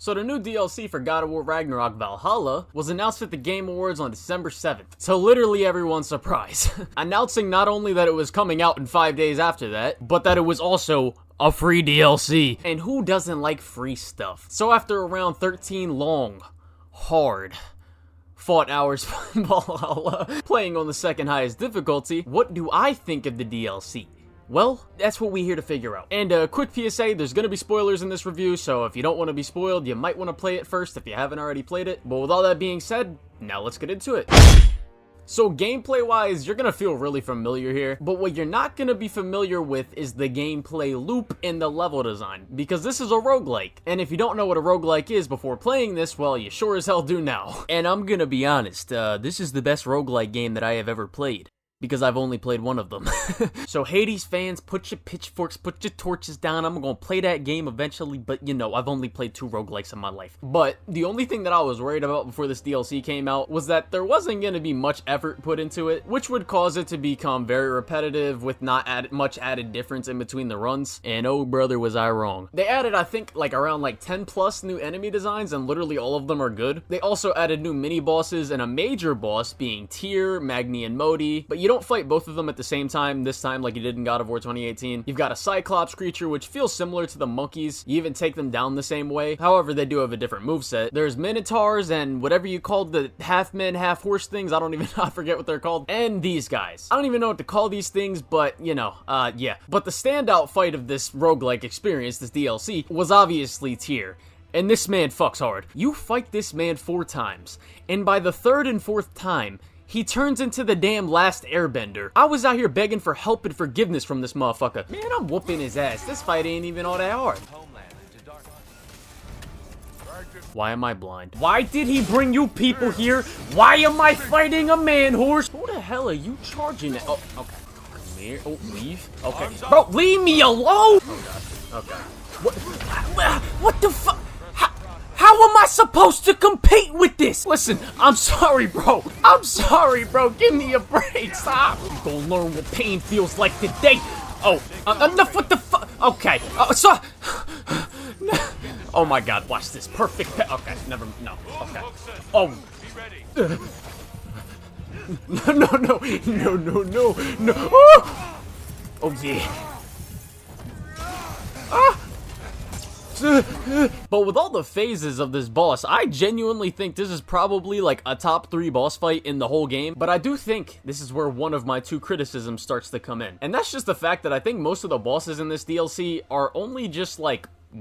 So the new DLC for God of War Ragnarok Valhalla was announced at the Game Awards on December 7th, to literally everyone's surprise, announcing not only that it was coming out in 5 days after that, but that it was also a free DLC. And who doesn't like free stuff? So after around 13 long, hard, fought hours from Valhalla, playing on the second highest difficulty, what do I think of the DLC? Well, that's what we're here to figure out. And a quick PSA, there's gonna be spoilers in this review, so if you don't want to be spoiled, you might want to play it first if you haven't already played it. But with all that being said, now let's get into it. So gameplay-wise, you're gonna feel really familiar here, but what you're not gonna be familiar with is the gameplay loop and the level design, because this is a roguelike. And if you don't know what a roguelike is before playing this, well, you sure as hell do now. And I'm gonna be honest, this is the best roguelike game that I have ever played, because I've only played one of them. So Hades fans, put your pitchforks, put your torches down. I'm gonna play that game eventually, but you know, I've only played 2 roguelikes in my life. But the only thing that I was worried about before this DLC came out was that there wasn't gonna be much effort put into it, which would cause it to become very repetitive with not much added difference in between the runs. And oh brother, was I wrong. They added, I think, around 10 plus new enemy designs, and literally all of them are good. They also added new mini bosses and a major boss being Tyr, Magni, and Modi, but you don't fight both of them at the same time this time like you did in God of War 2018. You've got a Cyclops creature which feels similar to the monkeys. You even take them down the same way. However, they do have a different moveset. There's Minotaurs and whatever you called the half men, half horse things. I forget what they're called. And these guys. I don't even know what to call these things, but you know, yeah. But the standout fight of this roguelike experience, this DLC, was obviously Tyr. And this man fucks hard. You fight this man 4 times, and by the 3rd and 4th time, he turns into the damn last airbender. I was out here begging for help and forgiveness from this motherfucker. Man, I'm whooping his ass. This fight ain't even all that hard. Why am I blind? Why did he bring you people here? Why am I fighting a man horse? Who the hell are you charging at? Oh, okay. Come here. Oh, leave. Okay. Bro, leave me alone! Oh, God. Okay. What the fuck? How am I supposed to compete with this? Listen, I'm sorry, bro. Give me a break. Stop. You gonna learn what pain feels like today. Oh, enough with the okay. So. Oh my God, watch this. Perfect. Okay, no. Okay. Oh. No. Oh yeah. But with all the phases of this boss, I genuinely think this is probably a top 3 boss fight in the whole game. But I do think this is where one of my 2 criticisms starts to come in. And that's just the fact that I think most of the bosses in this DLC are only just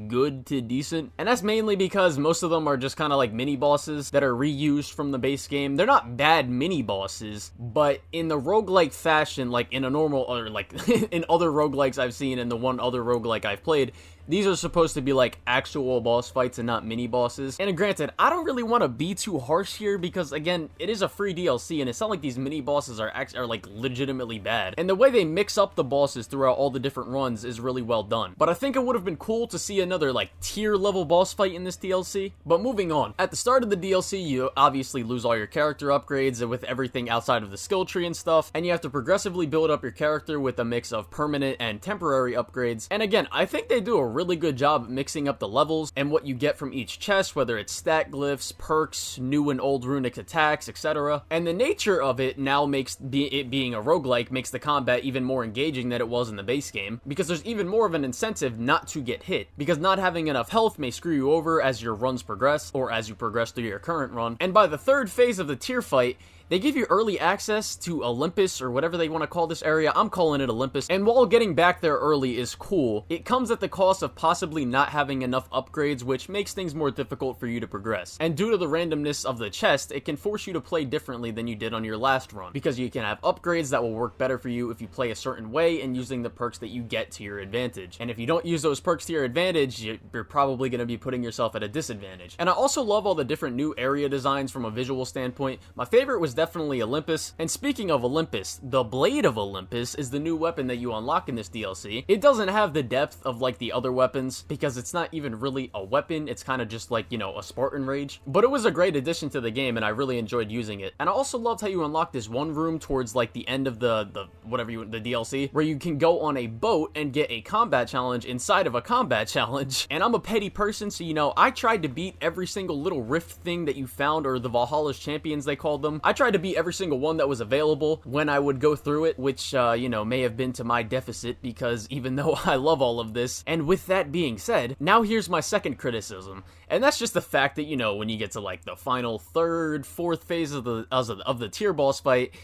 good to decent, and that's mainly because most of them are just kind of mini bosses that are reused from the base game. They're not bad mini bosses, but in the roguelike fashion, in a normal, or in other roguelikes I've seen and the one other roguelike I've played, these are supposed to be actual boss fights and not mini bosses. And granted, I don't really want to be too harsh here because again, it is a free DLC and it's not like these mini bosses are legitimately bad. And the way they mix up the bosses throughout all the different runs is really well done. But I think it would have been cool to see another tier level boss fight in this DLC. But moving on, at the start of the DLC, you obviously lose all your character upgrades with everything outside of the skill tree and stuff, and you have to progressively build up your character with a mix of permanent and temporary upgrades. And again, I think they do a really good job at mixing up the levels and what you get from each chest, whether it's stat glyphs, perks, new and old runic attacks, etc. And the nature of it now makes it being a roguelike makes the combat even more engaging than it was in the base game, because there's even more of an incentive not to get hit, because not having enough health may screw you over as your runs progress, or as you progress through your current run. And by the 3rd phase of the Tyr fight, they give you early access to Olympus, or whatever they want to call this area. I'm calling it Olympus. And while getting back there early is cool, it comes at the cost of possibly not having enough upgrades, which makes things more difficult for you to progress. And due to the randomness of the chest, it can force you to play differently than you did on your last run, because you can have upgrades that will work better for you if you play a certain way and using the perks that you get to your advantage. And if you don't use those perks to your advantage, you're probably going to be putting yourself at a disadvantage. And I also love all the different new area designs from a visual standpoint. My favorite was definitely Olympus. And speaking of Olympus, the Blade of Olympus is the new weapon that you unlock in this DLC. It doesn't have the depth of like the other weapons because it's not even really a weapon. It's kind of just like, you know, a Spartan Rage. But it was a great addition to the game and I really enjoyed using it. And I also loved how you unlock this one room towards like the end of the DLC where you can go on a boat and get a combat challenge inside of a combat challenge. And I'm a petty person, so you know, I tried to beat every single little rift thing that you found, or the Valhalla's champions they called them. I tried to beat every single one that was available when I would go through it, which you know, may have been to my deficit because even though I love all of this. And with that being said, now here's my second criticism. And that's just the fact that, you know, when you get to like the final third, fourth phase of the tier boss fight,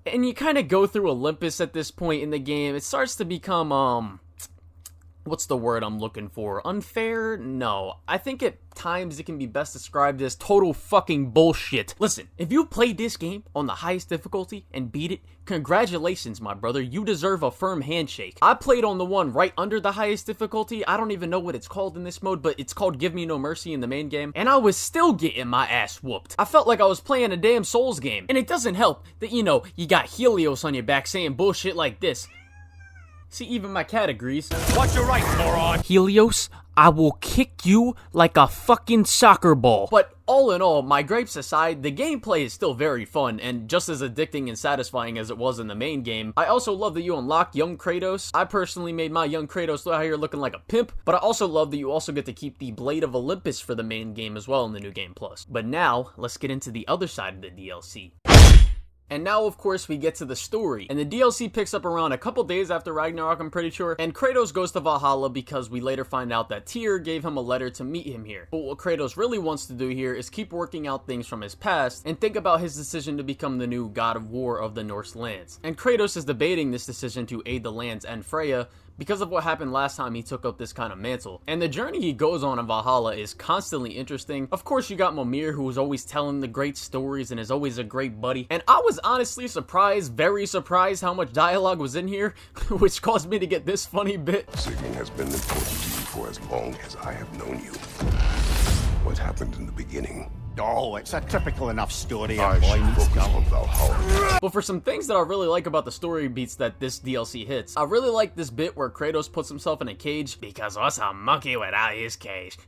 and you kind of go through Olympus at this point in the game, it starts to become, what's the word I'm looking for? Unfair? No. I think at times it can be best described as total fucking bullshit. Listen, if you played this game on the highest difficulty and beat it, congratulations, my brother. You deserve a firm handshake. I played on the one right under the highest difficulty. I don't even know what it's called in this mode, but it's called Give Me No Mercy in the main game, and I was still getting my ass whooped. I felt like I was playing a damn Souls game. And it doesn't help that, you know, you got Helios on your back saying bullshit like this. See, even my cat agrees. What's your right, moron? Helios, I will kick you like a fucking soccer ball. But all in all, my gripes aside, the gameplay is still very fun and just as addicting and satisfying as it was in the main game. I also love that you unlock young Kratos. I personally made my young Kratos out here looking like a pimp, but I also love that you also get to keep the Blade of Olympus for the main game as well in the New Game Plus. But now, let's get into the other side of the DLC. And now, of course, we get to the story. And the DLC picks up around a couple days after Ragnarok, I'm pretty sure. And Kratos goes to Valhalla because we later find out that Tyr gave him a letter to meet him here. But what Kratos really wants to do here is keep working out things from his past and think about his decision to become the new God of War of the Norse lands. And Kratos is debating this decision to aid the lands and Freya because of what happened last time he took up this kind of mantle. And the journey he goes on in Valhalla is constantly interesting. Of course, you got Mimir, who is always telling the great stories and is always a great buddy. And I was honestly surprised, very surprised how much dialogue was in here, which caused me to get this funny bit. Singing has been important to you for as long as I have known you. What happened in the beginning? Oh, it's a typical enough story. I should focus on Valhalla. But for some things that I really like about the story beats that this DLC hits, I really like this bit where Kratos puts himself in a cage because what's a monkey without his cage?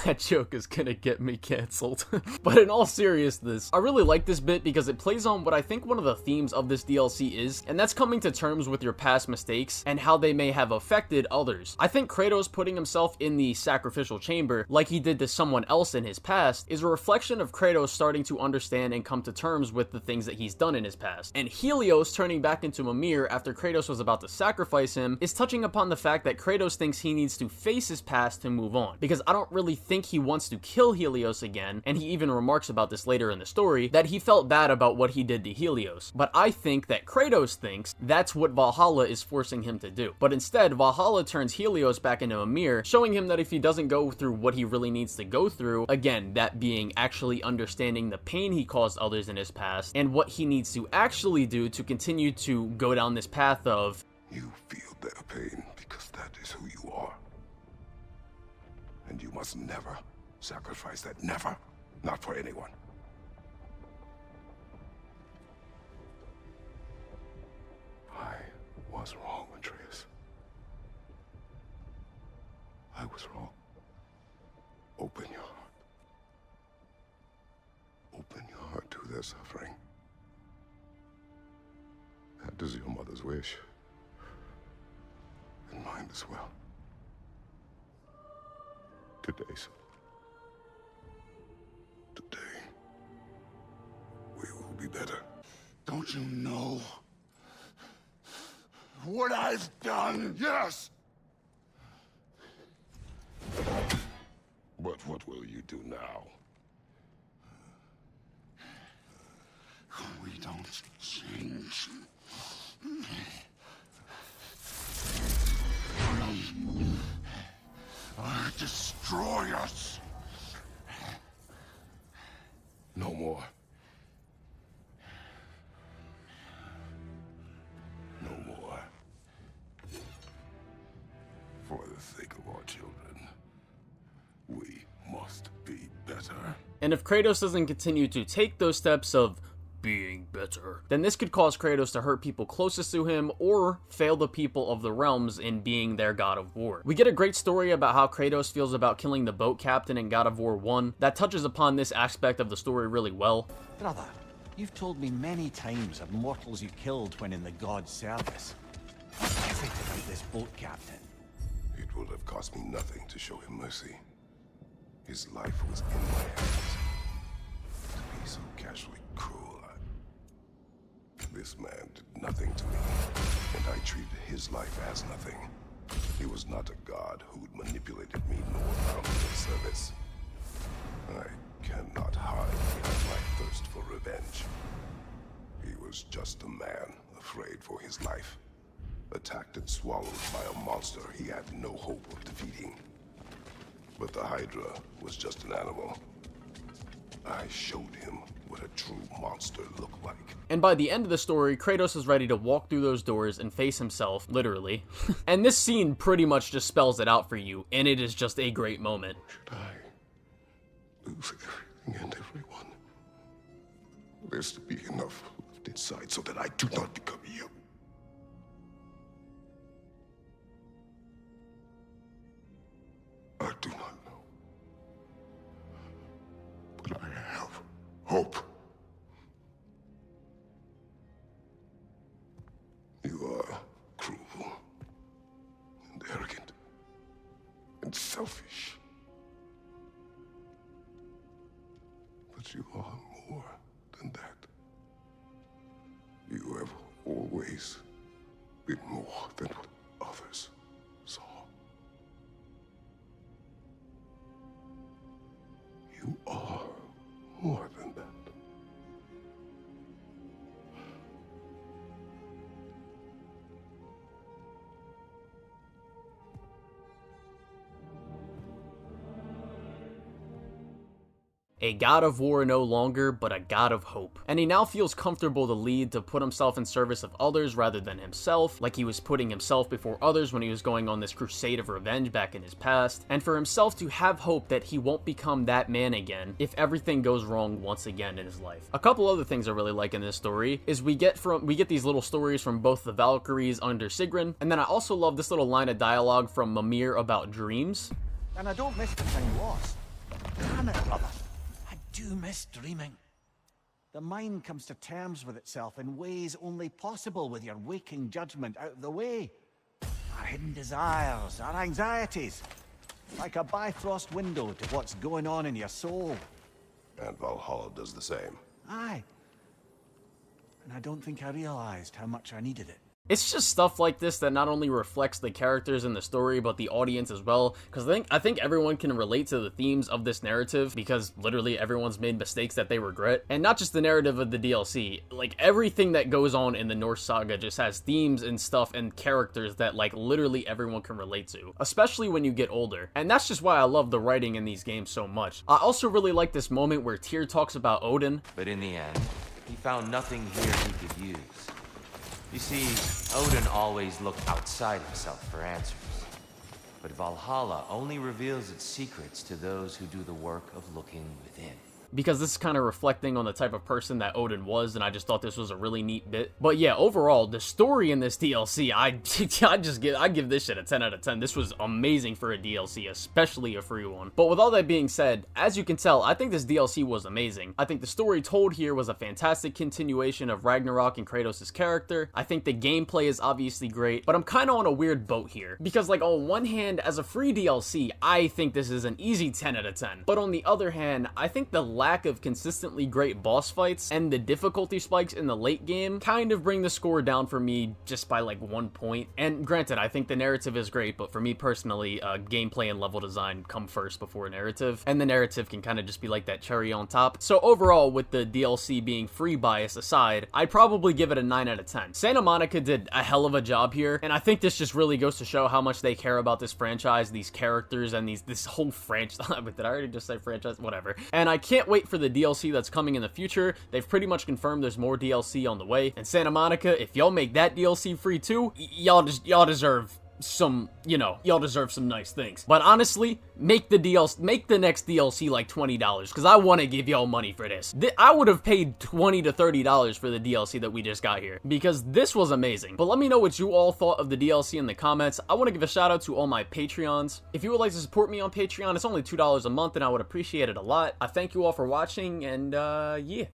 That joke is gonna get me canceled. But in all seriousness, I really like this bit because it plays on what I think one of the themes of this DLC is, and that's coming to terms with your past mistakes and how they may have affected others. I think Kratos putting himself in the sacrificial chamber like he did to someone else in his past is a reflection of Kratos starting to understand and come to terms with the things that he's done in his past. And Helios turning back into Mimir after Kratos was about to sacrifice him is touching upon the fact that Kratos thinks he needs to face his past to move on. Because I don't really think he wants to kill Helios again, and he even remarks about this later in the story, that he felt bad about what he did to Helios. But I think that Kratos thinks that's what Valhalla is forcing him to do. But instead, Valhalla turns Helios back into Mimir, showing him that if he doesn't go through what he really needs to go through, again, that being actually understanding the pain he caused others in his past and what he needs to actually do to continue to go down this path of You feel their pain because that is who you are. And you must never sacrifice that. Never. Not for anyone. I was wrong, Atreus. I was wrong. Open your heart. Open your heart to their suffering. That is your mother's wish. And mine as well. Today's. Today. We will be better. Don't you know what I've done? Yes! But what will you do now? We don't change. Or destroy us. No more. No more. For the sake of our children, we must be better. And if Kratos doesn't continue to take those steps of being better, then this could cause Kratos to hurt people closest to him or fail the people of the realms in being their God of War. We get a great story about how Kratos feels about killing the boat captain in God of War 1 that touches upon this aspect of the story really well. Brother, you've told me many times of mortals you killed when in the god's service. What is it about this boat captain? It would have cost me nothing to show him mercy. His life was in my hands. To be so casually cruel, this man did nothing to me, and I treated his life as nothing. He was not a god who'd manipulated me nor bound me in service. I cannot hide behind my thirst for revenge. He was just a man afraid for his life, attacked and swallowed by a monster he had no hope of defeating. But the Hydra was just an animal. I showed him what a true monster looked like. And by the end of the story, Kratos is ready to walk through those doors and face himself, literally. And this scene pretty much just spells it out for you, and it is just a great moment. Should I lose everything and everyone? There's to be enough left inside so that I do not become you. I do not know. But I have hope. You are cruel and arrogant and selfish. But you are more than that. You have always been more than what others saw. You are more than that. A god of war no longer, but a god of hope. And he now feels comfortable to lead, to put himself in service of others rather than himself, like he was putting himself before others when he was going on this crusade of revenge back in his past, and for himself to have hope that he won't become that man again if everything goes wrong once again in his life. A couple other things I really like in this story is we get these little stories from both the Valkyries under Sigrun, and then I also love this little line of dialogue from Mimir about dreams. And I don't miss the time lost. Damn it, brother. I do miss dreaming. The mind comes to terms with itself in ways only possible with your waking judgment out of the way. Our hidden desires, our anxieties. Like a bifrost window to what's going on in your soul. And Valhalla does the same. Aye. And I don't think I realized how much I needed it. It's just stuff like this that not only reflects the characters in the story, but the audience as well, because I think everyone can relate to the themes of this narrative, because literally everyone's made mistakes that they regret, and not just the narrative of the DLC, like everything that goes on in the Norse saga just has themes and stuff and characters that like literally everyone can relate to, especially when you get older, and that's just why I love the writing in these games so much. I also really like this moment where Tyr talks about Odin. But in the end, he found nothing here he could use. You see, Odin always looked outside himself for answers. But Valhalla only reveals its secrets to those who do the work of looking within. Because this is kind of reflecting on the type of person that Odin was, and I just thought this was a really neat bit. But yeah, overall, the story in this DLC, I give this shit a 10 out of 10. This was amazing for a DLC, especially a free one. But with all that being said, as you can tell, I think this DLC was amazing. I think the story told here was a fantastic continuation of Ragnarok and Kratos' character. I think the gameplay is obviously great, but I'm kind of on a weird boat here. Because like on one hand, as a free DLC, I think this is an easy 10 out of 10. But on the other hand, I think the lack of consistently great boss fights and the difficulty spikes in the late game kind of bring the score down for me just by like 1 point. And granted, I think the narrative is great, but for me personally, gameplay and level design come first before narrative, and the narrative can kind of just be like that cherry on top. So overall, with the DLC being free bias aside, I'd probably give it a 9 out of 10. Santa Monica did a hell of a job here, and I think this just really goes to show how much they care about this franchise, these characters, and this whole franchise. Did I already just say franchise? Whatever. And I can't wait for the DLC that's coming in the future. They've pretty much confirmed there's more DLC on the way. And Santa Monica, if y'all make that DLC free too, y'all deserve some, you know, y'all deserve some nice things. But honestly, make the next DLC like $20, because I want to give y'all money for this. I would have paid $20 to $30 for the DLC that we just got here, because this was amazing. But let me know what you all thought of the DLC in the comments. I want to give a shout out to all my Patreons. If you would like to support me on Patreon, it's only $2 a month, and I would appreciate it a lot. I thank you all for watching, and yeah.